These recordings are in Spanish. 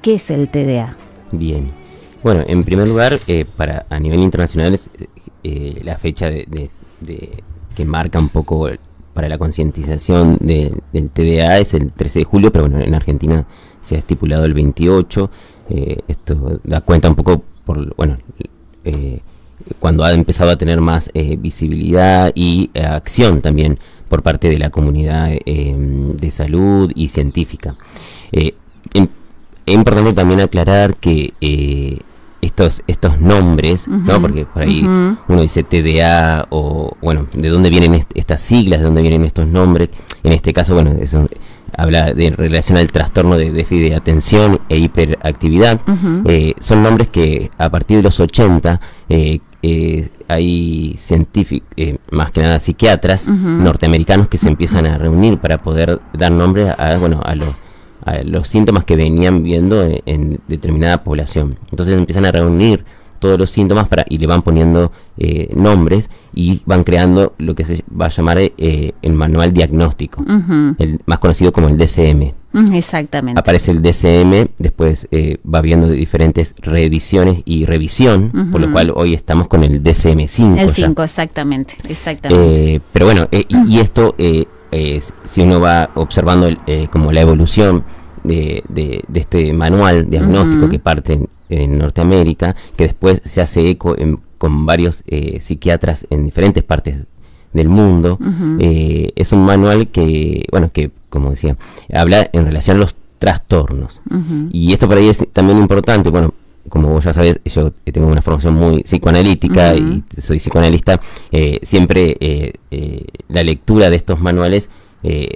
¿Qué es el TDA? Bien. Bueno, en primer lugar, a nivel internacional, la fecha que marca un poco para la concientización del TDA es el 13 de julio, pero bueno, en Argentina se ha estipulado el 28. Esto da cuenta un poco cuando ha empezado a tener más visibilidad y acción también por parte de la comunidad de salud y científica. Es importante también aclarar que estos nombres, ¿no? Porque por ahí uno dice TDA o, bueno, ¿de dónde vienen estas siglas? ¿De dónde vienen estos nombres? En este caso, bueno, eso habla de relación al trastorno de déficit de atención e hiperactividad. Son nombres que a partir de los 80 hay científicos, más que nada psiquiatras norteamericanos que se empiezan a reunir para poder dar nombre a los síntomas que venían viendo en determinada población. Entonces empiezan a reunir todos los síntomas y le van poniendo nombres y van creando lo que se va a llamar el manual diagnóstico, el más conocido como el DSM. Exactamente. Aparece el DSM, después va viendo de diferentes reediciones y revisión, por lo cual hoy estamos con el DSM-5. El 5, exactamente. Pero bueno, y esto... si uno va observando como la evolución de este manual diagnóstico que parte en Norteamérica, que después se hace eco con varios psiquiatras en diferentes partes del mundo, es un manual que, como decía, habla en relación a los trastornos. Y esto por ahí es también importante, bueno, como vos ya sabés, yo tengo una formación muy psicoanalítica y soy psicoanalista. Siempre la lectura de estos manuales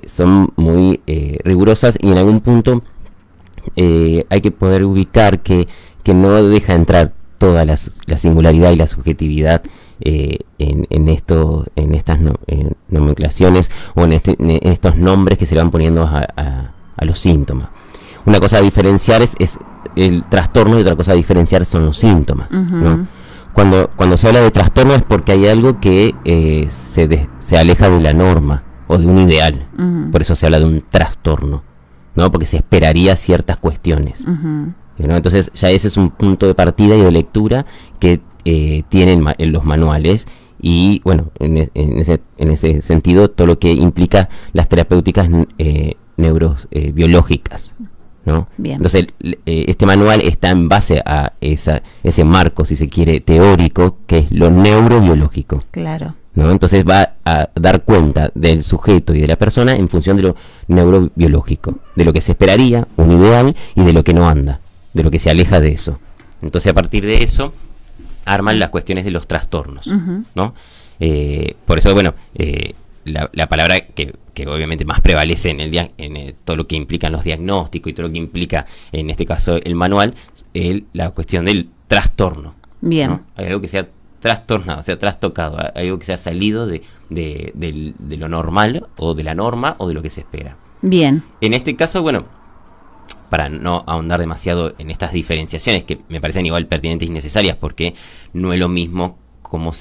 son muy rigurosas y en algún punto hay que poder ubicar que no deja entrar toda la singularidad y la subjetividad en estas nomenclaciones o en estos nombres que se le van poniendo a los síntomas. Una cosa a diferenciar es el trastorno y otra cosa a diferenciar son los síntomas, ¿no? Cuando se habla de trastorno es porque hay algo que se aleja de la norma o de un ideal. Por eso se habla de un trastorno, ¿no? Porque se esperaría ciertas cuestiones, ¿no? Entonces ya ese es un punto de partida y de lectura que tienen en los manuales. Y bueno, en ese sentido, todo lo que implica las terapéuticas neurobiológicas, ¿no? Bien. Entonces este manual está en base a ese marco, si se quiere, teórico, que es lo neurobiológico. Claro. ¿No? Entonces va a dar cuenta del sujeto y de la persona en función de lo neurobiológico, de lo que se esperaría, un ideal, y de lo que no anda, de lo que se aleja de eso. Entonces a partir de eso arman las cuestiones de los trastornos, ¿no? Por eso, bueno, la palabra que obviamente más prevalece en todo lo que implican los diagnósticos y todo lo que implica, en este caso, el manual, es la cuestión del trastorno. Bien. ¿No? Hay algo que sea trastornado, sea trastocado, hay algo que sea salido de lo normal o de la norma o de lo que se espera. Bien. En este caso, bueno, para no ahondar demasiado en estas diferenciaciones que me parecen igual pertinentes y necesarias, porque no es lo mismo cómo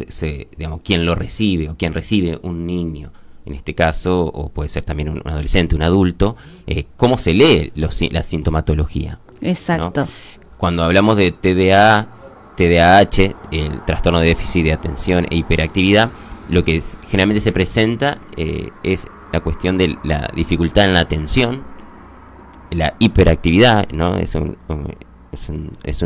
digamos, quién lo recibe o quién recibe un niño, en este caso, o puede ser también un adolescente, un adulto, cómo se lee la sintomatología. Exacto. ¿No? Cuando hablamos de TDA, TDAH, el trastorno de déficit de atención e hiperactividad, lo que generalmente se presenta es la cuestión de la dificultad en la atención, la hiperactividad, ¿no? Es un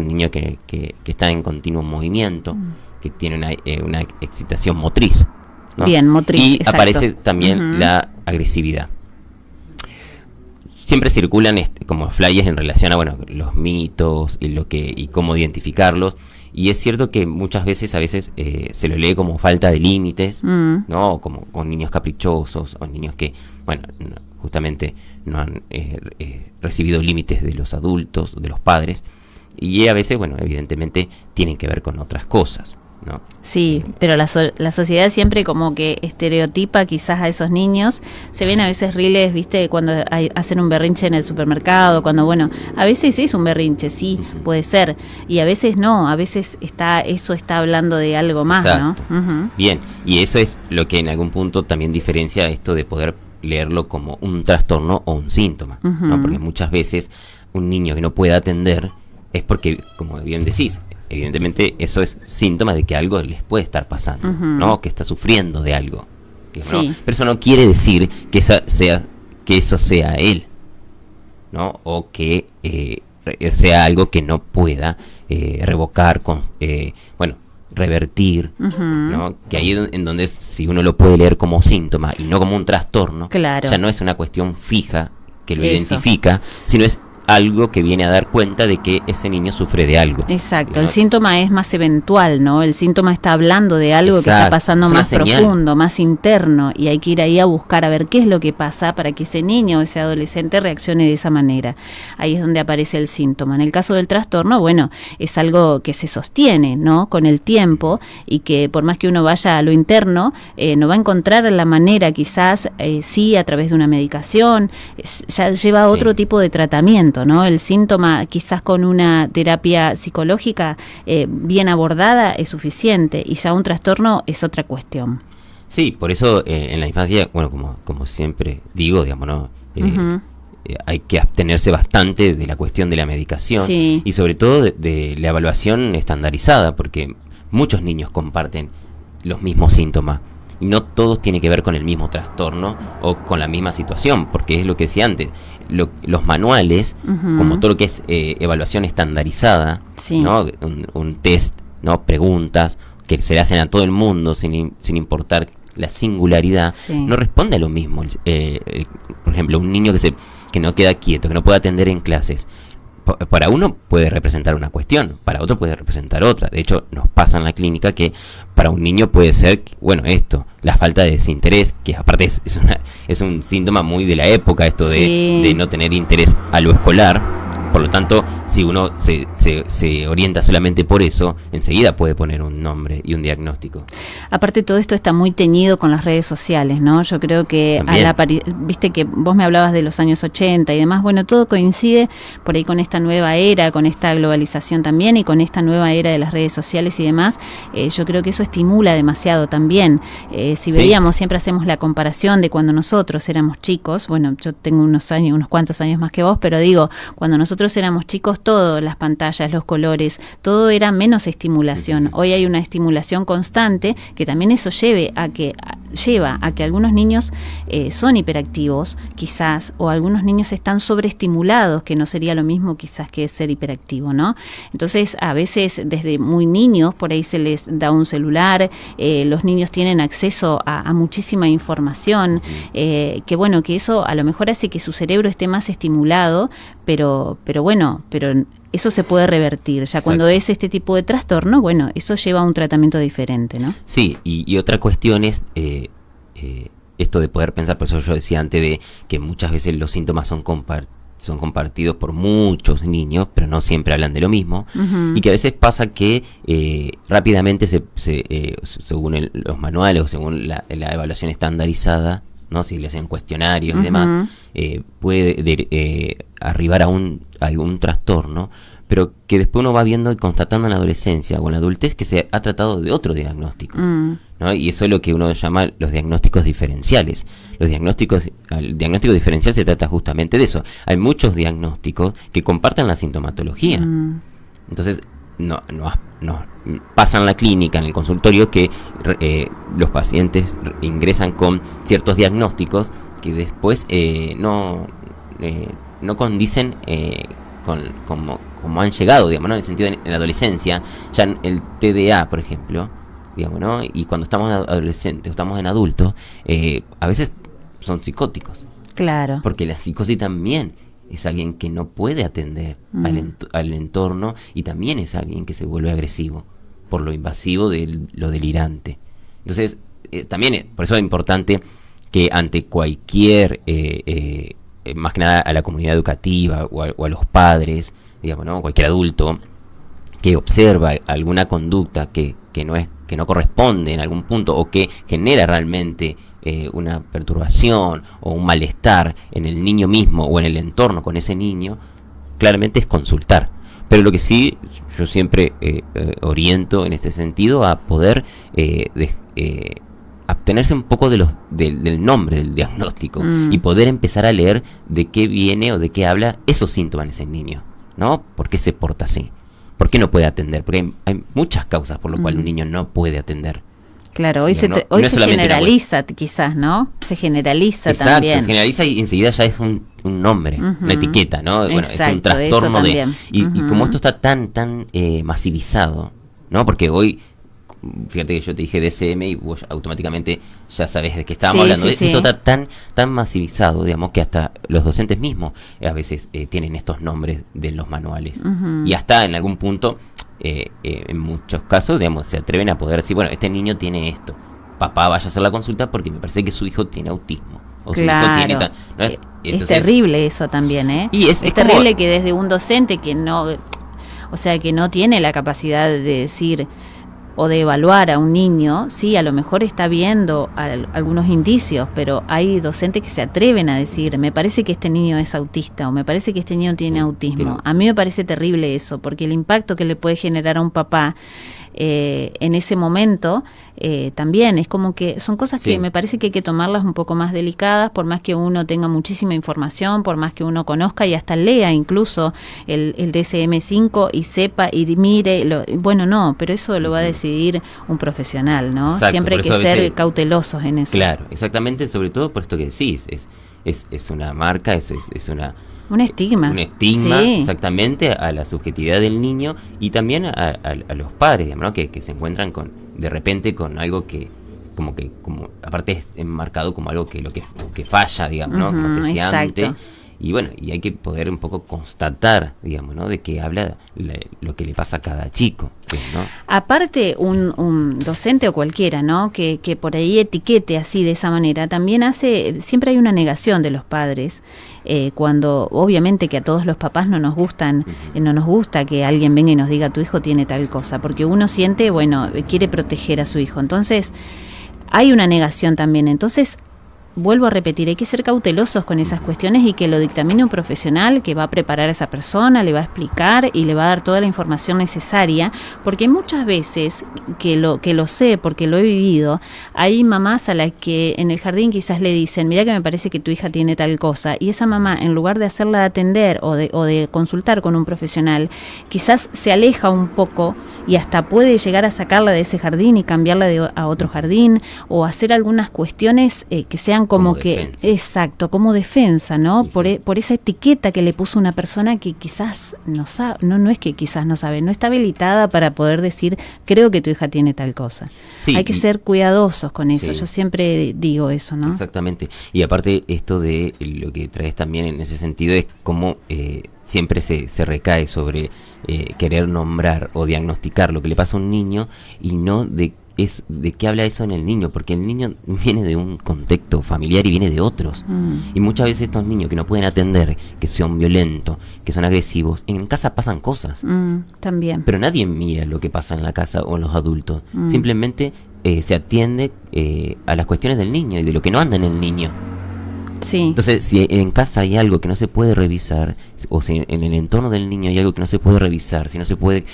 niño que está en continuo movimiento, que tiene una excitación motriz, ¿no? Bien, motriz. Y exacto. aparece también la agresividad. Siempre circulan como flyers en relación a los mitos y cómo identificarlos. Y es cierto que muchas veces, se lo lee como falta de límites, ¿no? Como con niños caprichosos o niños que, justamente no han recibido límites de los adultos, de los padres. Y a veces, evidentemente tienen que ver con otras cosas, ¿no? Sí, pero la sociedad siempre como que estereotipa quizás a esos niños. Se ven a veces riles, viste, cuando hacen un berrinche en el supermercado, cuando a veces es un berrinche, sí, puede ser, y a veces no, a veces eso está hablando de algo más. Exacto. ¿No? Bien, y eso es lo que en algún punto también diferencia esto de poder leerlo como un trastorno o un síntoma, ¿no? Porque muchas veces un niño que no pueda atender, es porque, como bien decís, evidentemente eso es síntoma de que algo les puede estar pasando, ¿no? Que está sufriendo de algo, ¿no? Sí. Pero eso no quiere decir que eso sea él, ¿no? O que sea algo que no pueda revocar, revertir, ¿no? Que ahí en donde si uno lo puede leer como síntoma y no como un trastorno, claro, ya no es una cuestión fija que lo eso identifica, sino es algo que viene a dar cuenta de que ese niño sufre de algo. Exacto, ¿no? el síntoma es más eventual, ¿no? El síntoma está hablando de algo que está pasando más profundo, más interno, y hay que ir ahí a buscar a ver qué es lo que pasa para que ese niño o ese adolescente reaccione de esa manera. Ahí es donde aparece el síntoma. En el caso del trastorno, bueno, es algo que se sostiene, ¿no? Con el tiempo, y que por más que uno vaya a lo interno, no va a encontrar la manera, quizás sí a través de una medicación, ya lleva otro tipo de tratamiento, ¿no? El síntoma quizás con una terapia psicológica bien abordada es suficiente, y ya un trastorno es otra cuestión. Sí, por eso en la infancia, bueno, como siempre digo, digamos, ¿no? Hay que abstenerse bastante de la cuestión de la medicación, sí, y sobre todo de la evaluación estandarizada, porque muchos niños comparten los mismos síntomas. Y no todos tienen que ver con el mismo trastorno o con la misma situación, porque es lo que decía antes, los manuales, como todo lo que es evaluación estandarizada, sí, ¿no? Un test, ¿no? Preguntas que se le hacen a todo el mundo sin importar la singularidad, sí, no responde a lo mismo. Por ejemplo, un niño que no queda quieto, que no puede atender en clases, para uno puede representar una cuestión, para otro puede representar otra. De hecho, nos pasa en la clínica que para un niño puede ser, bueno, la falta de desinterés, que aparte es un síntoma muy de la época, esto de no tener interés a lo escolar. Por lo tanto, si uno se orienta solamente por eso, enseguida puede poner un nombre y un diagnóstico. Aparte, todo esto está muy teñido con las redes sociales, ¿no? Yo creo que viste que vos me hablabas de los años 80 y demás, bueno, todo coincide por ahí con esta nueva era, con esta globalización también, y con esta nueva era de las redes sociales y demás. Yo creo que eso estimula demasiado también. Si veíamos, siempre hacemos la comparación de cuando nosotros éramos chicos. Bueno, yo tengo unos cuantos años más que vos, pero digo, cuando nosotros éramos chicos, todo, las pantallas, los colores, todo era menos estimulación. Hoy hay una estimulación constante que también eso lleva a que algunos niños son hiperactivos, quizás, o algunos niños están sobreestimulados, que no sería lo mismo quizás que ser hiperactivo, ¿no? Entonces, a veces desde muy niños, por ahí se les da un celular, los niños tienen acceso a muchísima información, que bueno, que eso a lo mejor hace que su cerebro esté más estimulado, pero eso se puede revertir. Ya Exacto. Cuando es este tipo de trastorno, bueno, eso lleva a un tratamiento diferente, ¿no? Sí, y otra cuestión es esto de poder pensar, por eso yo decía antes de que muchas veces los síntomas son compartidos por muchos niños, pero no siempre hablan de lo mismo, y que a veces pasa que rápidamente según los manuales o según la evaluación estandarizada, ¿no? Si le hacen cuestionarios y demás, puede arribar a un trastorno, pero que después uno va viendo y constatando en la adolescencia o en la adultez que se ha tratado de otro diagnóstico, ¿no? Y eso es lo que uno llama los diagnósticos diferenciales. El diagnóstico diferencial se trata justamente de eso. Hay muchos diagnósticos que comparten la sintomatología. Entonces, no pasa en la clínica, en el consultorio, que los pacientes ingresan con ciertos diagnósticos que después no condicen como han llegado, digamos, ¿no? En el sentido de la adolescencia, ya el TDA, por ejemplo, digamos, ¿no? Y cuando estamos adolescentes o estamos en adultos, a veces son psicóticos. Claro. Porque la psicosis también es alguien que no puede atender al entorno, y también es alguien que se vuelve agresivo por lo invasivo de lo delirante. Entonces, también por eso es importante que ante cualquier, más que nada a la comunidad educativa o a los padres, digamos, ¿no? Cualquier adulto que observa alguna conducta que no corresponde en algún punto, o que genera realmente una perturbación o un malestar en el niño mismo o en el entorno con ese niño, claramente es consultar. Pero lo que sí, yo siempre oriento en este sentido a poder abstenerse un poco del nombre del diagnóstico y poder empezar a leer de qué viene o de qué habla esos síntomas en ese niño, ¿no? ¿Por qué se porta así? ¿Por qué no puede atender? Porque hay muchas causas por lo cual un niño no puede atender. Claro, hoy no se generaliza quizás, ¿no? Se generaliza. Exacto, también. Se generaliza y enseguida ya es un nombre, una etiqueta, ¿no? Bueno, Exacto, es un trastorno de... Y como esto está tan masivizado, ¿no? Porque hoy, fíjate que yo te dije DSM y vos automáticamente ya sabes de qué estábamos hablando. Esto está tan masivizado, digamos, que hasta los docentes mismos a veces tienen estos nombres de los manuales. Y hasta en algún punto... en muchos casos, digamos, se atreven a poder decir, bueno, este niño tiene esto, papá vaya a hacer la consulta porque me parece que su hijo tiene autismo o claro. su hijo tiene ¿no? Entonces, es terrible eso también, ¿eh? Y es terrible como... que desde un docente que no, o sea, que no tiene la capacidad de decir o de evaluar a un niño, sí, a lo mejor está viendo algunos indicios, pero hay docentes que se atreven a decir, me parece que este niño es autista o me parece que este niño tiene autismo. A mí me parece terrible eso, porque el impacto que le puede generar a un papá en ese momento también es como que son cosas que me parece que hay que tomarlas un poco más delicadas, por más que uno tenga muchísima información, por más que uno conozca y hasta lea incluso el DSM-5 y sepa y mire, bueno, no, pero eso lo va a decidir un profesional, ¿no? Exacto, siempre hay que ser cautelosos en eso. Claro, exactamente, sobre todo por esto que decís, es una marca, es una... Un estigma. Un estigma, exactamente, a la subjetividad del niño y también a los padres, digamos, ¿no? que se encuentran de repente con algo que como aparte es enmarcado como algo que falla, digamos, ¿no? Como te decía antes. Y bueno, y hay que poder un poco constatar, digamos, ¿no? De que habla lo que le pasa a cada chico, ¿no? Aparte, un docente o cualquiera, ¿no? Que por ahí etiquete así de esa manera, también siempre hay una negación de los padres. Cuando obviamente que a todos los papás no nos gusta que alguien venga y nos diga tu hijo tiene tal cosa, porque uno siente, bueno, quiere proteger a su hijo. Entonces, hay una negación también. Entonces, vuelvo a repetir, hay que ser cautelosos con esas cuestiones y que lo dictamine un profesional que va a preparar a esa persona, le va a explicar y le va a dar toda la información necesaria, porque muchas veces, que lo sé porque lo he vivido, hay mamás a las que en el jardín quizás le dicen, mira que me parece que tu hija tiene tal cosa, y esa mamá, en lugar de hacerla atender o de consultar con un profesional, quizás se aleja un poco y hasta puede llegar a sacarla de ese jardín y cambiarla a otro jardín, o hacer algunas cuestiones que sean como que defensa. Exacto, como defensa, ¿no? Por esa etiqueta que le puso una persona que quizás no sabe, no es que quizás no sabe, no está habilitada para poder decir, creo que tu hija tiene tal cosa. Hay que ser cuidadosos con eso, yo siempre digo eso, ¿no? Exactamente, y aparte esto de lo que traes también en ese sentido es como siempre se recae sobre querer nombrar o diagnosticar lo que le pasa a un niño y no de qué habla eso en el niño, porque el niño viene de un contexto familiar y viene de otros. Y muchas veces estos niños que no pueden atender, que son violentos, que son agresivos, en casa pasan cosas. También. Pero nadie mira lo que pasa en la casa o en los adultos. Simplemente se atiende a las cuestiones del niño y de lo que no anda en el niño. Sí. Entonces, si en casa hay algo que no se puede revisar, o si en el entorno del niño hay algo que no se puede revisar, si no se puede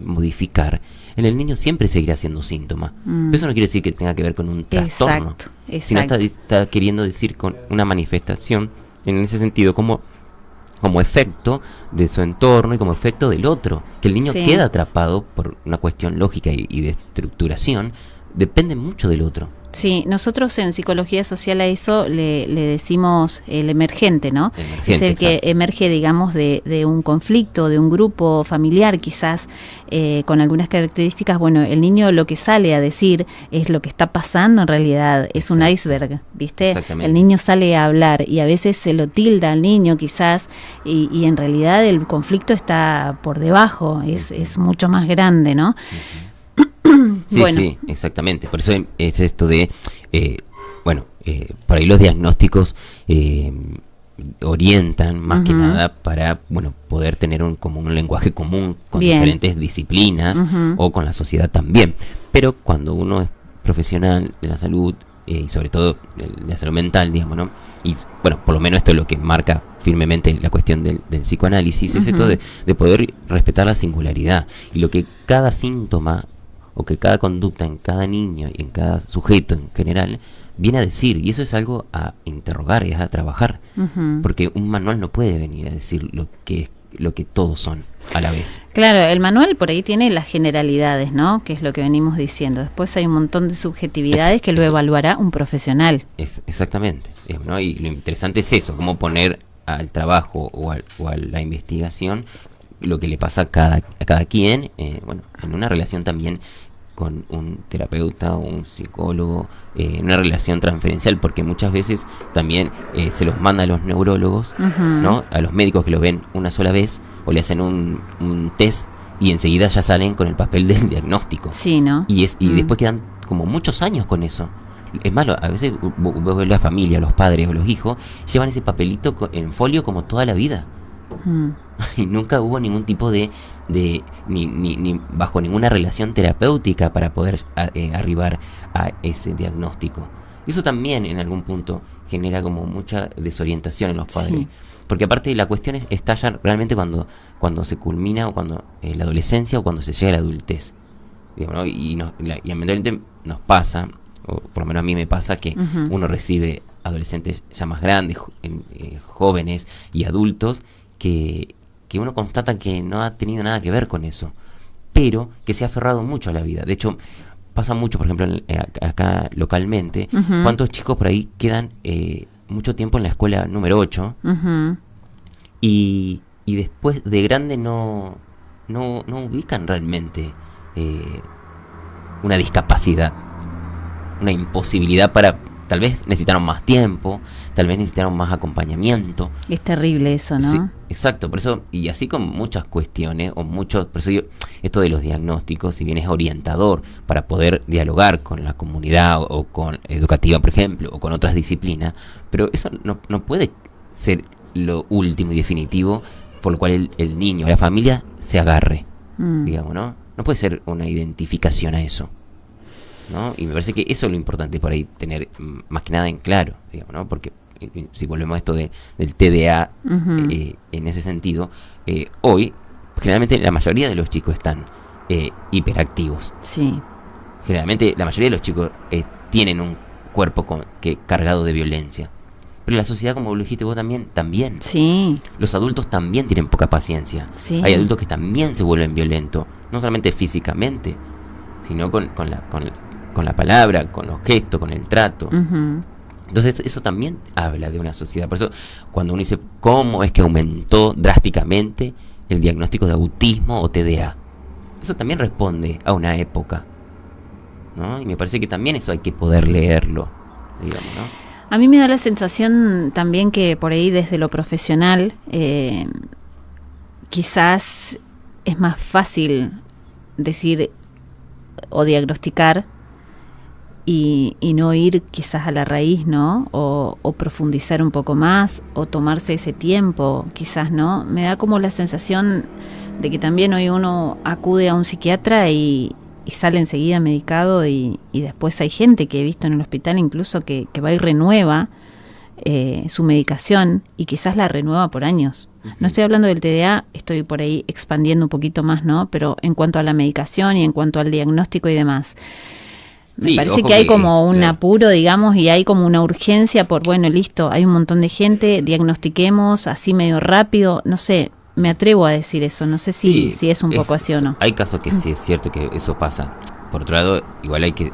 modificar, en el niño siempre seguirá siendo síntoma. Pero eso no quiere decir que tenga que ver con un trastorno. Exacto. Sino está queriendo decir con una manifestación, en ese sentido, como efecto de su entorno y como efecto del otro. Que el niño queda atrapado por una cuestión lógica y de estructuración, depende mucho del otro. Sí, nosotros en psicología social a eso le decimos el emergente, ¿no? Es el que emerge, digamos, de un conflicto, de un grupo familiar quizás, con algunas características. Bueno, el niño lo que sale a decir es lo que está pasando en realidad, es un iceberg, ¿viste? Exactamente. El niño sale a hablar y a veces se lo tilda al niño quizás y en realidad el conflicto está por debajo, es mucho más grande, ¿no? Sí, bueno. Sí, exactamente. Por eso es esto de, por ahí los diagnósticos orientan más que nada para, poder tener como un lenguaje común con diferentes disciplinas o con la sociedad también. Pero cuando uno es profesional de la salud y sobre todo de la salud mental, digamos, ¿no? Y por lo menos esto es lo que marca firmemente la cuestión del psicoanálisis, es esto de poder respetar la singularidad y lo que cada síntoma o que cada conducta en cada niño y en cada sujeto en general viene a decir, y eso es algo a interrogar, es a trabajar, porque un manual no puede venir a decir lo que todos son a la vez. Claro, el manual por ahí tiene las generalidades, ¿no? Que es lo que venimos diciendo. Después hay un montón de subjetividades que lo evaluará un profesional. Exactamente, ¿no? Y lo interesante es eso, cómo poner al trabajo o a la investigación lo que le pasa a cada quien, bueno, en una relación también con un terapeuta o un psicólogo, una relación transferencial, porque muchas veces también se los manda a los neurólogos, ¿no? A los médicos que lo ven una sola vez o le hacen un test y enseguida ya salen con el papel del diagnóstico. Sí, ¿no? Y después quedan como muchos años con eso. Es malo, a veces vos ves la familia, los padres o los hijos, llevan ese papelito en folio como toda la vida. Y nunca hubo ningún tipo de ni bajo ninguna relación terapéutica para poder arribar a ese diagnóstico. Y eso también en algún punto genera como mucha desorientación en los padres. Sí. Porque aparte la cuestión estalla realmente cuando se culmina, o cuando la adolescencia, o cuando se llega a la adultez. Digamos, ¿no? Y lamentablemente nos pasa, o por lo menos a mí me pasa, que uno recibe adolescentes ya más grandes, jóvenes y adultos, que uno constata que no ha tenido nada que ver con eso, pero que se ha aferrado mucho a la vida. De hecho, pasa mucho, por ejemplo, acá localmente, cuántos chicos por ahí quedan mucho tiempo en la escuela número 8 y después de grande no ubican realmente una discapacidad, una imposibilidad para... Tal vez necesitaron más tiempo, tal vez necesitaron más acompañamiento. Es terrible eso, ¿no? Sí, exacto, por eso, y así con muchas cuestiones, por eso esto de los diagnósticos, si bien es orientador para poder dialogar con la comunidad o con educativa, por ejemplo, o con otras disciplinas, pero eso no puede ser lo último y definitivo por lo cual el niño, la familia se agarre, digamos, ¿no? No puede ser una identificación a eso, ¿no? Y me parece que eso es lo importante por ahí tener más que nada en claro, digamos, ¿no? Porque si volvemos a esto del TDA, en ese sentido, hoy generalmente la mayoría de los chicos están hiperactivos. Sí. Generalmente la mayoría de los chicos tienen un cuerpo cargado de violencia. Pero la sociedad, como lo dijiste vos también. Sí. Los adultos también tienen poca paciencia. Sí. Hay adultos que también se vuelven violentos, no solamente físicamente, sino con la palabra, con los gestos, con el trato. Entonces eso también habla de una sociedad. Por eso cuando uno dice cómo es que aumentó drásticamente el diagnóstico de autismo o TDA, eso también responde a una época, ¿no? Y me parece que también eso hay que poder leerlo, digamos, ¿no? A mí me da la sensación también que por ahí desde lo profesional quizás es más fácil decir o diagnosticar y no ir quizás a la raíz, ¿no? O profundizar un poco más, o tomarse ese tiempo, quizás, ¿no? Me da como la sensación de que también hoy uno acude a un psiquiatra y sale enseguida medicado, y después hay gente que he visto en el hospital incluso que va y renueva su medicación, y quizás la renueva por años. No estoy hablando del TDA, estoy por ahí expandiendo un poquito más, ¿no? Pero en cuanto a la medicación y en cuanto al diagnóstico y demás, me parece que hay como un apuro, digamos, y hay como una urgencia por, bueno, listo, hay un montón de gente, diagnostiquemos así medio rápido, no sé, me atrevo a decir eso, no sé si es un poco así o no. Hay casos que sí es cierto que eso pasa. Por otro lado, igual hay que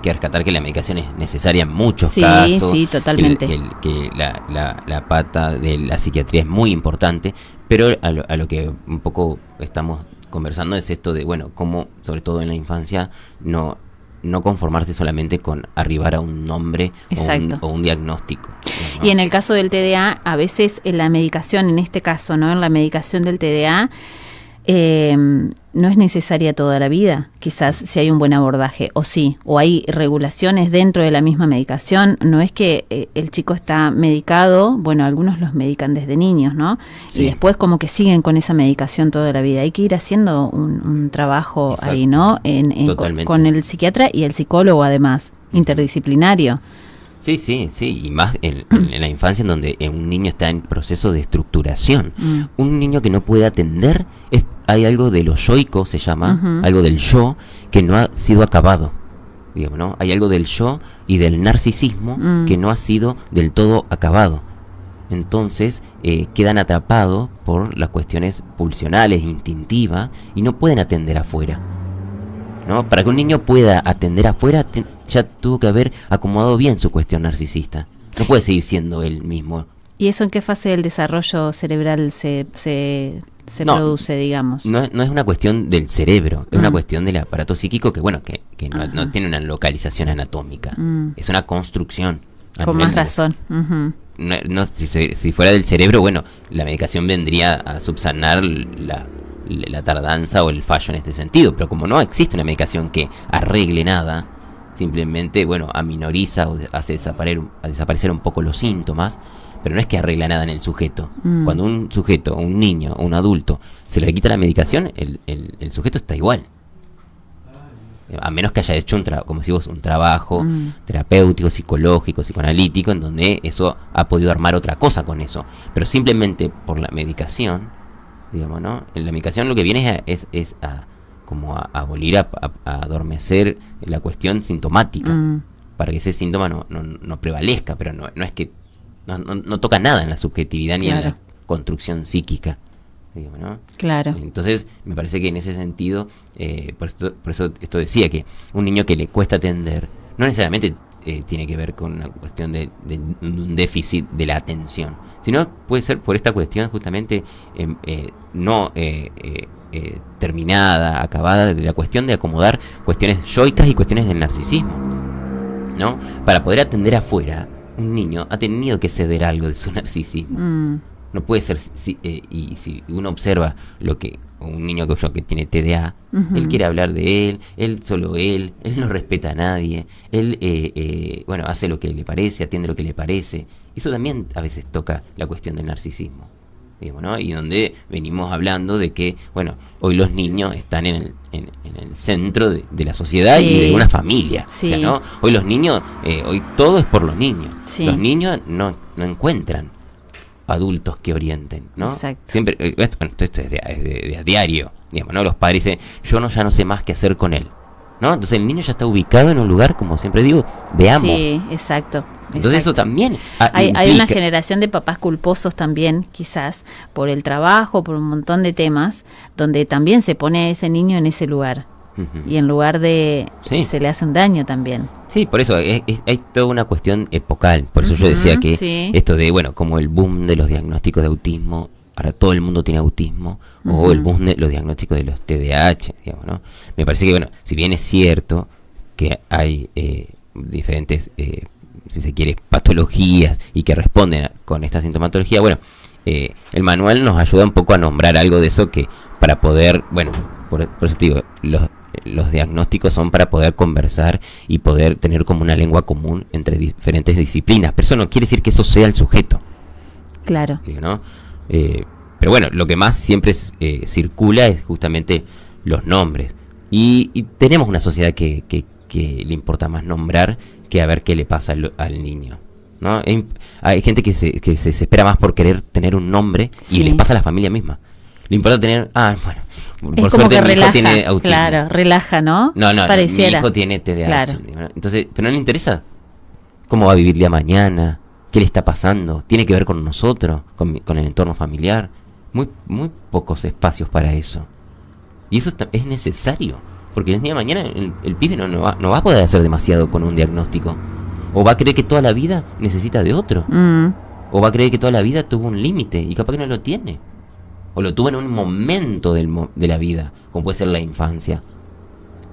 rescatar que la medicación es necesaria en muchos casos. Sí, totalmente. Que la pata de la psiquiatría es muy importante, pero a lo que un poco estamos conversando es esto de, bueno, cómo, sobre todo en la infancia, no conformarse solamente con arribar a un nombre o un diagnóstico, ¿no? Y en el caso del TDA, a veces la medicación, en este caso, ¿no? En la medicación del TDA no es necesaria toda la vida, quizás si hay un buen abordaje, o hay regulaciones dentro de la misma medicación. No es que el chico está medicado, bueno, algunos los medican desde niños, ¿no? Sí. Y después como que siguen con esa medicación toda la vida. Hay que ir haciendo un trabajo Exacto. ahí, ¿no? Con el psiquiatra y el psicólogo, además, interdisciplinario. Sí, sí, sí, y más en la infancia en donde un niño está en proceso de estructuración. Un niño que no puede atender, hay algo de lo yoico, se llama, algo del yo, que no ha sido acabado, digamos, ¿no? Hay algo del yo y del narcisismo que no ha sido del todo acabado. Entonces quedan atrapados por las cuestiones pulsionales, instintivas, y no pueden atender afuera, ¿no? Para que un niño pueda atender afuera, ya tuvo que haber acomodado bien su cuestión narcisista. No puede seguir siendo él mismo. ¿Y eso en qué fase del desarrollo cerebral se produce, digamos? No es una cuestión del cerebro, es una cuestión del aparato psíquico que, bueno, que no tiene una localización anatómica. Es una construcción. Con más razón. Si fuera del cerebro, bueno, la medicación vendría a subsanar la tardanza o el fallo en este sentido, pero como no existe una medicación que arregle nada, simplemente, bueno, aminoriza o hace desaparecer un poco los síntomas, pero no es que arregla nada en el sujeto. Cuando un sujeto, un niño o un adulto se le quita la medicación, el sujeto está igual, a menos que haya hecho como decimos, un trabajo terapéutico, psicológico, psicoanalítico, en donde eso ha podido armar otra cosa con eso, pero simplemente por la medicación, digamos, ¿no? En la medicación lo que viene es a abolir, a adormecer la cuestión sintomática, para que ese síntoma no prevalezca, pero no es que no toca nada en la subjetividad ni en la construcción psíquica, digamos, ¿no? Claro. Entonces me parece que en ese sentido, por eso esto decía que un niño que le cuesta atender no necesariamente tiene que ver con una cuestión de un déficit de la atención, sino puede ser por esta cuestión justamente terminada, acabada, de la cuestión de acomodar cuestiones yoicas y cuestiones del narcisismo, ¿no? Para poder atender afuera, un niño ha tenido que ceder algo de su narcisismo. No puede ser, y si uno observa lo que un niño que tiene TDA, él quiere hablar de él no respeta a nadie, él bueno, hace lo que le parece, atiende lo que le parece. Eso también a veces toca la cuestión del narcisismo, digamos, ¿no? Y donde venimos hablando de que, bueno, hoy los niños están en el centro de la sociedad y de una familia. O sea, ¿no? Hoy los niños, hoy todo es por los niños. Los niños no encuentran adultos que orienten, ¿no? Exacto. Siempre, esto es de a diario, digamos, ¿no? Los padres dicen, ya no sé más qué hacer con él, ¿no? Entonces el niño ya está ubicado en un lugar, como siempre digo, de amo. Sí, exacto. Entonces eso también hay una generación de papás culposos también, quizás, por el trabajo, por un montón de temas, donde también se pone a ese niño en ese lugar. Y en lugar de se le hace un daño también. Sí, por eso hay toda una cuestión epocal. Por eso yo decía que esto de, bueno, como el boom de los diagnósticos de autismo, ahora todo el mundo tiene autismo, o el boom de los diagnósticos de los TDAH, digamos, ¿no? Me parece que, bueno, si bien es cierto que hay diferentes, si se quiere, patologías y que responden con esta sintomatología, bueno, el manual nos ayuda un poco a nombrar algo de eso, que para poder, bueno, por eso te digo, los diagnósticos son para poder conversar y poder tener como una lengua común entre diferentes disciplinas, pero eso no quiere decir que eso sea el sujeto. Claro. Digo, ¿no? Pero bueno, lo que más siempre circula es justamente los nombres. Y tenemos una sociedad que le importa más nombrar que a ver qué le pasa al niño, ¿no? Hay gente que se desespera más por querer tener un nombre y les pasa a la familia misma. Le importa tener, bueno, por es como suerte que mi relaja, hijo tiene autismo. Claro, relaja, ¿no? No, pareciera. Mi hijo tiene TDAH. Claro. Entonces, pero no le interesa cómo va a vivir el día de mañana, qué le está pasando, tiene que ver con nosotros, con el entorno familiar. Muy pocos espacios para eso. Y eso es necesario, porque el día de mañana el pibe no va a poder hacer demasiado con un diagnóstico. O va a creer que toda la vida necesita de otro. O va a creer que toda la vida tuvo un límite y capaz que no lo tiene. O lo tuvo en un momento de la vida, como puede ser la infancia.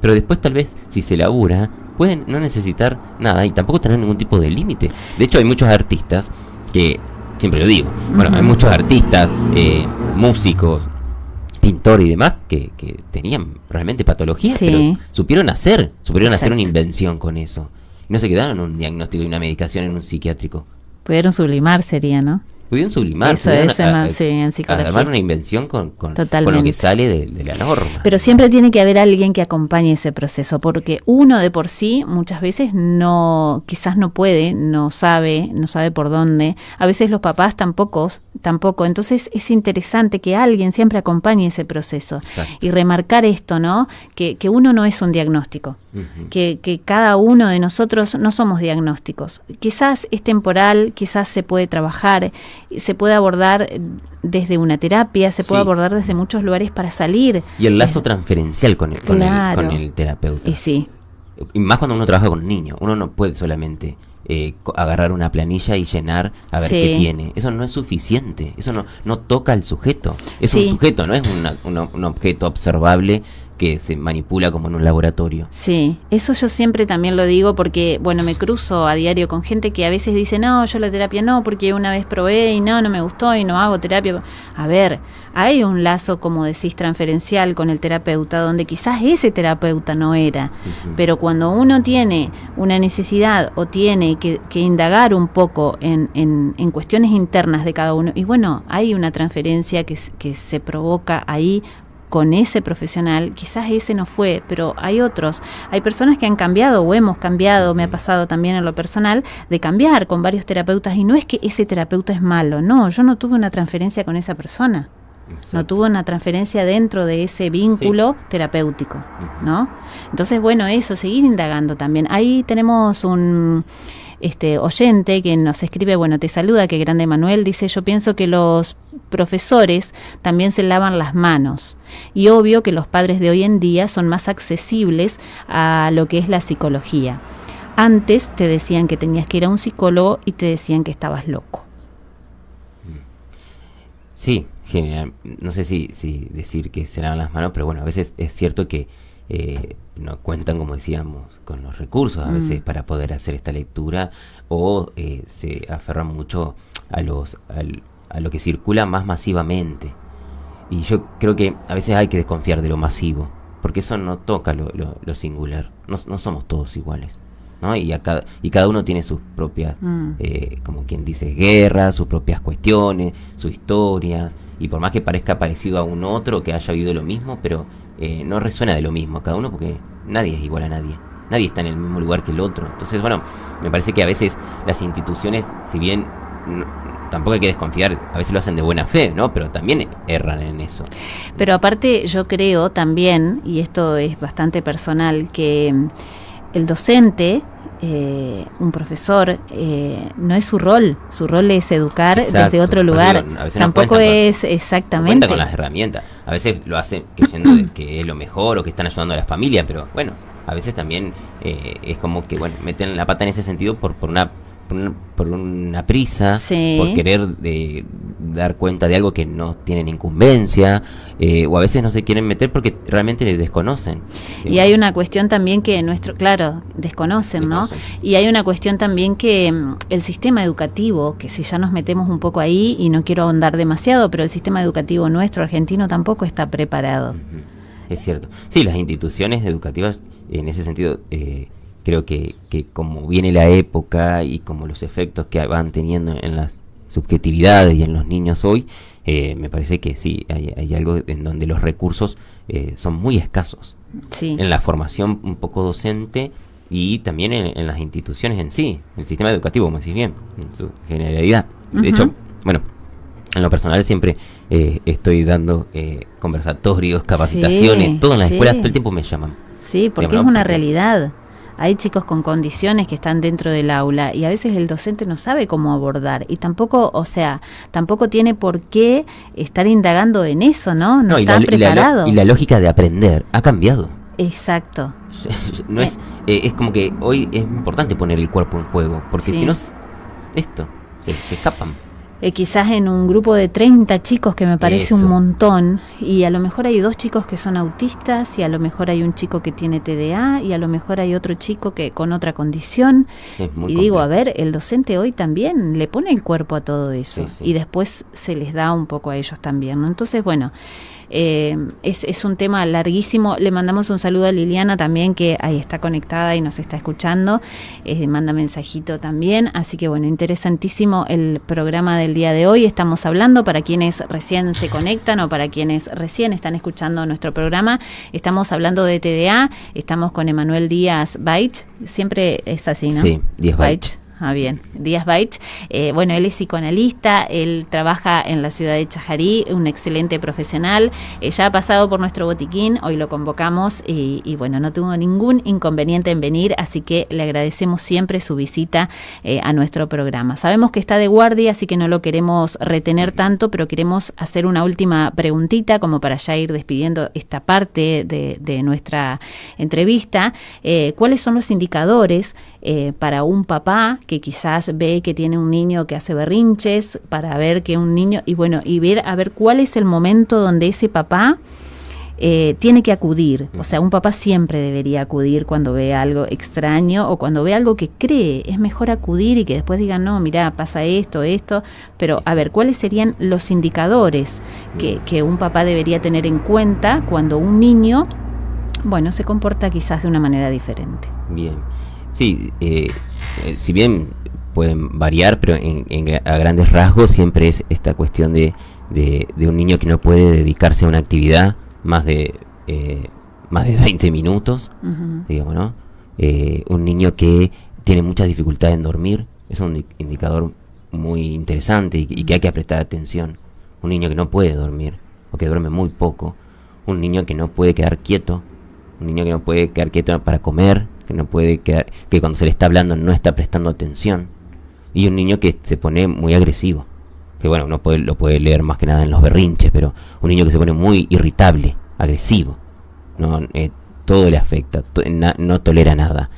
Pero después tal vez, si se labura, pueden no necesitar nada y tampoco tener ningún tipo de límite. De hecho, hay muchos artistas que, siempre lo digo, bueno, hay muchos artistas, músicos, pintores y demás que tenían realmente patologías, pero supieron hacer una invención con eso. Y no se quedaron en un diagnóstico y una medicación en un psiquiátrico. Pudieron sublimar, sería, ¿no? pudieron sublimar, Eso es sí, en psicología. Armar una invención con lo que sale de la norma. Pero siempre tiene que haber alguien que acompañe ese proceso, porque uno de por sí muchas veces quizás no puede, no sabe por dónde. A veces los papás tampoco. Entonces es interesante que alguien siempre acompañe ese proceso. Exacto. Y remarcar esto, ¿no? Que uno no es un diagnóstico. Que cada uno de nosotros no somos diagnósticos. Quizás es temporal, quizás se puede trabajar, se puede abordar desde una terapia, se puede abordar desde muchos lugares para salir. Y el lazo transferencial con el terapeuta. Y sí. Y más cuando uno trabaja con niños, uno no puede solamente agarrar una planilla y llenar a ver qué tiene. Eso no es suficiente, eso no toca al sujeto. Es un sujeto, no es un objeto observable que se manipula como en un laboratorio. Sí, eso yo siempre también lo digo porque, bueno, me cruzo a diario con gente que a veces dice, no, yo la terapia no, porque una vez probé y no me gustó y no hago terapia. A ver, hay un lazo, como decís, transferencial con el terapeuta, donde quizás ese terapeuta no era, pero cuando uno tiene una necesidad o tiene que indagar un poco en cuestiones internas de cada uno, y bueno, hay una transferencia que se provoca ahí con ese profesional, quizás ese no fue, pero hay otros, hay personas que han cambiado o hemos cambiado, me ha pasado también en lo personal, de cambiar con varios terapeutas, y no es que ese terapeuta es malo, no, yo no tuve una transferencia con esa persona. Exacto. No tuvo una transferencia dentro de ese vínculo terapéutico, ¿no? Entonces, bueno, eso, seguir indagando también. Ahí tenemos un oyente que nos escribe, bueno, te saluda, que grande Manuel, dice, yo pienso que los profesores también se lavan las manos, y obvio que los padres de hoy en día son más accesibles a lo que es la psicología. Antes te decían que tenías que ir a un psicólogo y te decían que estabas loco. Sí, genial. No sé si decir que se lavan las manos, pero bueno, a veces es cierto que no cuentan, como decíamos, con los recursos a veces para poder hacer esta lectura, o se aferran mucho a lo que circula más masivamente. Y yo creo que a veces hay que desconfiar de lo masivo, porque eso no toca lo singular. No somos todos iguales, ¿no? Y cada uno tiene sus propias, como quien dice, guerras, sus propias cuestiones, sus historias, y por más que parezca parecido a un otro que haya vivido lo mismo, pero no resuena de lo mismo cada uno, porque nadie es igual a nadie. Nadie está en el mismo lugar que el otro. Entonces, bueno, me parece que a veces las instituciones, si bien tampoco hay que desconfiar, a veces lo hacen de buena fe, ¿no? Pero también erran en eso. Pero aparte yo creo también, y esto es bastante personal, que el docente, un profesor, no es su rol es educar. Exacto. Desde otro lugar. Tampoco es exactamente. No cuenta con las herramientas. A veces lo hacen creyendo de que es lo mejor o que están ayudando a la familia, pero bueno, a veces también es como que meten la pata en ese sentido por una prisa, por querer dar cuenta de algo que no tienen incumbencia, o a veces no se quieren meter porque realmente les desconocen. Y hay una cuestión también que desconocen, ¿no? Y hay una cuestión también que el sistema educativo, que si ya nos metemos un poco ahí, y no quiero ahondar demasiado, pero el sistema educativo nuestro argentino tampoco está preparado. Es cierto. Sí, las instituciones educativas en ese sentido, creo que como viene la época y como los efectos que van teniendo en las subjetividades y en los niños hoy, me parece que sí, hay algo en donde los recursos son muy escasos. Sí. En la formación un poco docente y también en las instituciones en sí, el sistema educativo, como decís bien, en su generalidad. De hecho, bueno, en lo personal siempre estoy dando conversatorios, capacitaciones, todo en las escuelas, todo el tiempo me llaman. Sí, porque es una realidad. Hay chicos con condiciones que están dentro del aula y a veces el docente no sabe cómo abordar y tampoco tiene por qué estar indagando en eso, ¿no? No está preparado. Y la lógica de aprender ha cambiado. Exacto. No es como que hoy es importante poner el cuerpo en juego, porque si no, se escapan. Quizás en un grupo de 30 chicos, que me parece un montón, y a lo mejor hay 2 chicos que son autistas, y a lo mejor hay un chico que tiene TDA, y a lo mejor hay otro chico que con otra condición, y complejo. Digo, a ver, el docente hoy también le pone el cuerpo a todo eso, y después se les da un poco a ellos también, ¿no? Entonces, bueno, Es un tema larguísimo. Le mandamos un saludo a Liliana también, que ahí está conectada y nos está escuchando. Manda mensajito también. Así que bueno, interesantísimo el programa del día de hoy. Estamos hablando, para quienes recién se conectan o para quienes recién están escuchando nuestro programa, estamos hablando de TDA. Estamos con Emanuel Díaz Baich. Siempre es así, ¿no? Sí, Díaz Baich. Bien, Díaz Baich. Bueno, él es psicoanalista, él trabaja en la ciudad de Chajarí, un excelente profesional. Ya ha pasado por nuestro botiquín, hoy lo convocamos y bueno, no tuvo ningún inconveniente en venir, así que le agradecemos siempre su visita a nuestro programa. Sabemos que está de guardia, así que no lo queremos retener tanto, pero queremos hacer una última preguntita como para ya ir despidiendo esta parte de nuestra entrevista. ¿Cuáles son los indicadores para un papá que quizás ve que tiene un niño que hace berrinches, para ver que un niño, y bueno, y ver a ver cuál es el momento donde ese papá tiene que acudir? O sea, un papá siempre debería acudir cuando ve algo extraño o cuando ve algo que cree. Es mejor acudir y que después digan, no, mirá, pasa esto, pero a ver, ¿cuáles serían los indicadores que un papá debería tener en cuenta cuando un niño, bueno, se comporta quizás de una manera diferente? Bien. Sí, si bien pueden variar, pero a grandes rasgos siempre es esta cuestión de un niño que no puede dedicarse a una actividad más de 20 minutos, digamos, ¿no? Un niño que tiene mucha dificultad en dormir, es un indicador muy interesante y que hay que prestar atención. Un niño que no puede dormir, o que duerme muy poco. Un niño que no puede quedar quieto. Un niño que no puede quedar quieto para comer, que no puede quedar, que cuando se le está hablando no está prestando atención. Y un niño que se pone muy agresivo, que bueno, lo puede leer más que nada en los berrinches, pero un niño que se pone muy irritable, agresivo, no, todo le afecta, no tolera nada,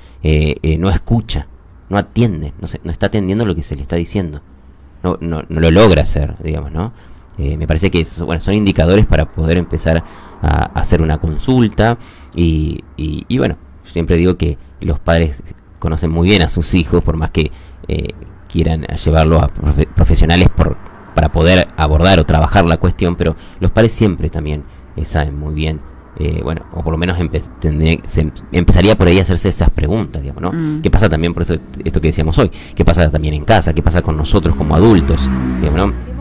no escucha, no atiende, no está atendiendo lo que se le está diciendo, no lo logra hacer, digamos, ¿no? Me parece que son indicadores para poder empezar a hacer una consulta y bueno, siempre digo que los padres conocen muy bien a sus hijos, por más que quieran llevarlos a profesionales para poder abordar o trabajar la cuestión, pero los padres siempre también saben muy bien, bueno, o por lo menos empezaría por ahí a hacerse esas preguntas, digamos, ¿no? ¿Qué pasa también, por eso esto que decíamos hoy, qué pasa también en casa, qué pasa con nosotros como adultos, digamos, ¿no?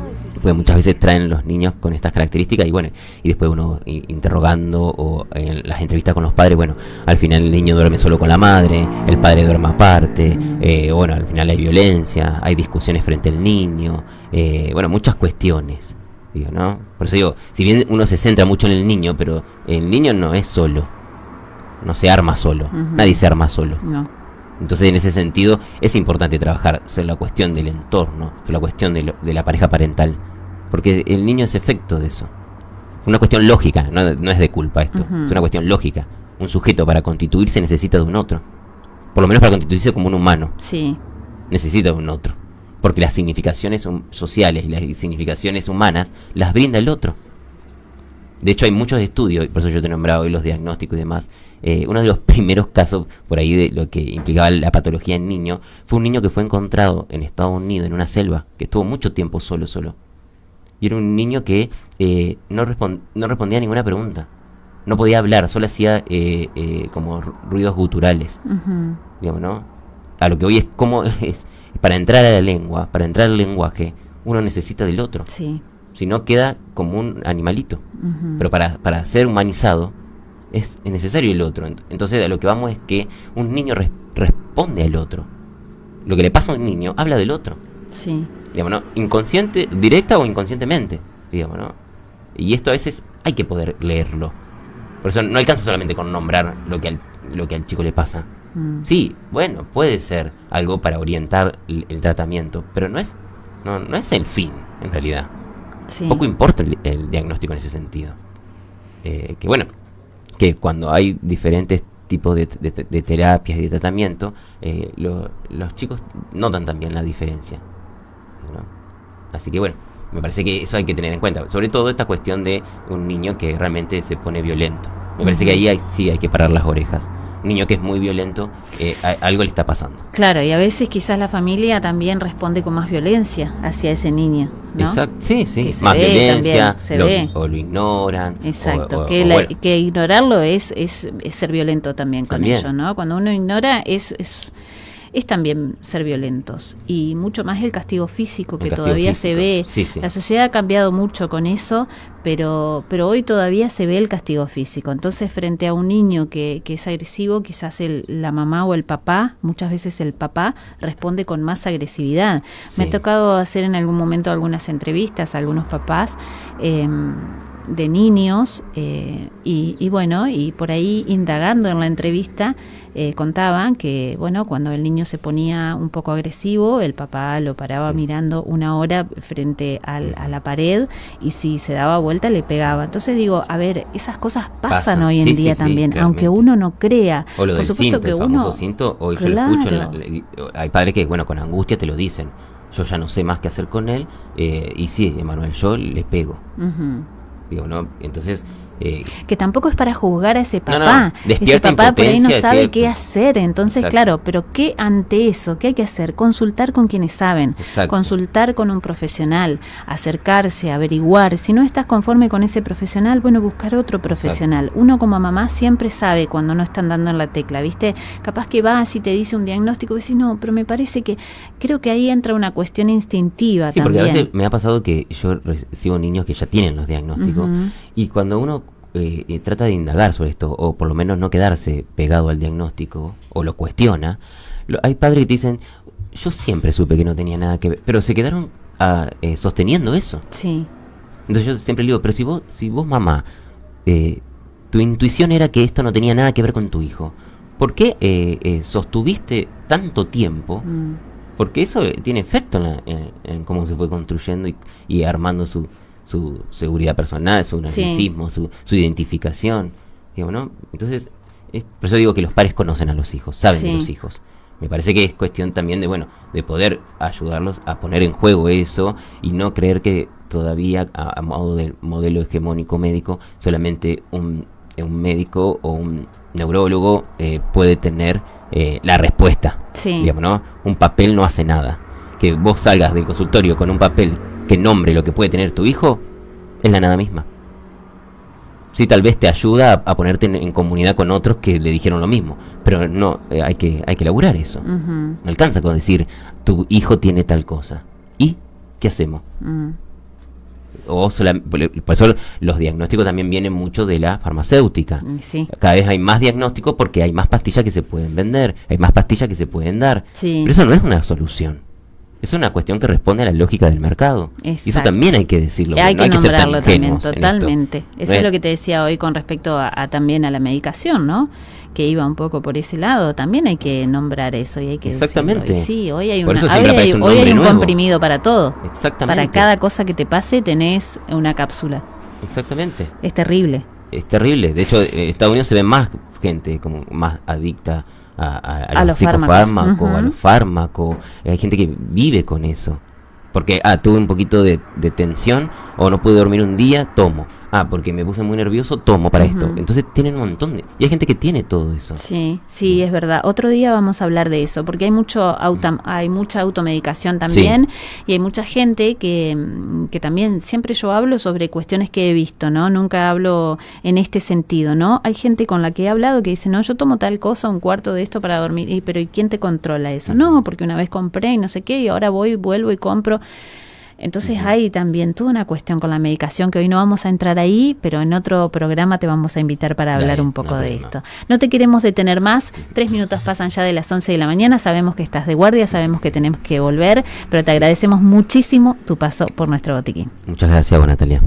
Porque muchas veces traen los niños con estas características y bueno, y después uno interrogando o en las entrevistas con los padres, bueno, al final el niño duerme solo con la madre, el padre duerme aparte, bueno, al final hay violencia, hay discusiones frente al niño, bueno, muchas cuestiones, digo, ¿no? Por eso digo, si bien uno se centra mucho en el niño, pero el niño no es solo, no se arma solo, nadie se arma solo. No. Entonces, en ese sentido, es importante trabajar sobre la cuestión del entorno, sobre la cuestión de la pareja parental, porque el niño es efecto de eso. Es una cuestión lógica, no es de culpa esto, es una cuestión lógica. Un sujeto para constituirse necesita de un otro, por lo menos para constituirse como un humano. Sí. Necesita de un otro, porque las significaciones sociales, las significaciones humanas, las brinda el otro. De hecho, hay muchos estudios, por eso yo te he nombrado hoy los diagnósticos y demás. Uno de los primeros casos por ahí de lo que implicaba la patología en niño fue un niño que fue encontrado en Estados Unidos, en una selva, que estuvo mucho tiempo solo. Y era un niño que no respondía a ninguna pregunta. No podía hablar, solo hacía como ruidos guturales. Digamos, ¿no? A lo que hoy es como es para entrar a la lengua, para entrar al lenguaje, uno necesita del otro. Sí. Si no, queda como un animalito. Pero para ser humanizado es necesario el otro. Entonces a lo que vamos es que un niño responde al otro. Lo que le pasa a un niño habla del otro. Sí. Digamos, ¿no? Inconsciente, directa o inconscientemente, digamos, ¿no? Y esto a veces hay que poder leerlo. Por eso no alcanza solamente con nombrar lo que al chico le pasa. Sí, bueno, puede ser algo para orientar el tratamiento, pero no es el fin, en realidad. Sí. Poco importa el diagnóstico en ese sentido. Que bueno, que cuando hay diferentes tipos de terapias y de tratamiento, los chicos notan también la diferencia, ¿no? Así que bueno, me parece que eso hay que tener en cuenta. Sobre todo esta cuestión de un niño que realmente se pone violento. Me parece que ahí sí hay que parar las orejas. un niño que es muy violento, algo le está pasando. Claro, y a veces quizás la familia también responde con más violencia hacia ese niño, ¿no? Exacto, sí, Que se más ve violencia, también, se ve. o lo ignoran. Exacto, o que que ignorarlo es ser violento también con También. ellos, ¿no? Cuando uno ignora es también ser violentos, y mucho más el castigo físico, que castigo todavía físico. se ve. Sí, sí. La sociedad ha cambiado mucho con eso, pero hoy todavía se ve el castigo físico. Entonces, frente a un niño que es agresivo, quizás la mamá o el papá, muchas veces el papá, responde con más agresividad. Sí. Me ha tocado hacer en algún momento algunas entrevistas a algunos papás de niños, y bueno, y por ahí indagando en la entrevista, contaban que, bueno, cuando el niño se ponía un poco agresivo, el papá lo paraba mirando 1 hora frente a la pared, y si se daba vuelta le pegaba. Entonces digo, a ver, esas cosas pasan hoy en Sí, día sí, también, claramente. aunque uno no crea. O lo Por del supuesto cinto, que el uno, famoso cinto, hoy yo lo escucho, hay padres que, bueno, con angustia te lo dicen. Yo ya no sé más qué hacer con él, y sí, Emanuel, yo le pego. Ujú. Digo, ¿no? Entonces, que tampoco es para juzgar a ese No, papá. despierta Ese papá por ahí no impotencia, sabe cierto. qué hacer. Entonces, Exacto. claro, pero ¿qué ante eso? ¿Qué hay que hacer? Consultar con quienes saben. Exacto. Consultar con un profesional. Acercarse, averiguar. Si no estás conforme con ese profesional, bueno, buscar otro profesional. Exacto. Uno como mamá siempre sabe cuando no están dando en la tecla, ¿viste? Capaz que vas y te dice un diagnóstico y decís, no, pero me parece que... Creo que ahí entra una cuestión instintiva sí, también. porque a veces me ha pasado que yo recibo niños que ya tienen los diagnósticos, y cuando uno trata de indagar sobre esto, o por lo menos no quedarse pegado al diagnóstico, o lo cuestiona, hay padres que te dicen, yo siempre supe que no tenía nada que ver, pero se quedaron sosteniendo eso. Sí. Entonces yo siempre le digo, pero si vos mamá, tu intuición era que esto no tenía nada que ver con tu hijo, ¿por qué sostuviste tanto tiempo? Porque eso tiene efecto en cómo se fue construyendo y armando su seguridad personal, su narcisismo, su identificación. Digo, ¿no? Entonces, por eso digo que los padres conocen a los hijos, saben de los hijos. Me parece que es cuestión también de poder ayudarlos a poner en juego eso, y no creer que todavía a modo del modelo hegemónico médico solamente un médico o un neurólogo puede tener la respuesta. Digamos, ¿no? Un papel no hace nada. Que vos salgas del consultorio con un papel que nombre lo que puede tener tu hijo, es la nada misma. Sí, tal vez te ayuda a ponerte en comunidad con otros que le dijeron lo mismo, pero no, hay que laburar eso. No alcanza con decir, tu hijo tiene tal cosa. ¿Y qué hacemos? Por eso los diagnósticos también vienen mucho de la farmacéutica. Sí. Cada vez hay más diagnósticos porque hay más pastillas que se pueden vender, hay más pastillas que se pueden dar. Sí. Pero eso no es una solución. Es una cuestión que responde a la lógica del mercado. Exacto. Y eso también hay que decirlo. Hay no que hay que ser tan nombrarlo también, ingenuos en totalmente. esto. Eso es lo que te decía hoy con respecto también a la medicación, ¿no? Que iba un poco por ese lado. También hay que nombrar eso y hay que Exactamente. decirlo. Y sí, hoy hay, Por eso siempre aparece un hoy hay nombre un nuevo. comprimido para todo. Exactamente. Para cada cosa que te pase tenés una cápsula. Exactamente. Es terrible. Es terrible. De hecho, en Estados Unidos se ve más gente como más adicta a los psicofármacos, a los fármacos. Hay gente que vive con eso. Porque, tuve un poquito de tensión, o no pude dormir un día, tomo. Porque me puse muy nervioso, tomo para esto. Entonces tienen un montón de... Y hay gente que tiene todo eso. Sí, es verdad. Otro día vamos a hablar de eso, porque hay hay mucha automedicación también, y hay mucha gente que también, siempre yo hablo sobre cuestiones que he visto, ¿no? Nunca hablo en este sentido, ¿no? Hay gente con la que he hablado que dice, no, yo tomo tal cosa, 1/4 de esto para dormir, pero ¿y quién te controla eso? No, porque una vez compré y no sé qué, y ahora vuelvo y compro. Entonces hay también toda una cuestión con la medicación que hoy no vamos a entrar ahí, pero en otro programa te vamos a invitar para hablar un poco de esto. No te queremos detener más, 3 minutos pasan ya de las 11 de la mañana, sabemos que estás de guardia, sabemos que tenemos que volver, pero te agradecemos muchísimo tu paso por nuestro botiquín. Muchas gracias, Natalia.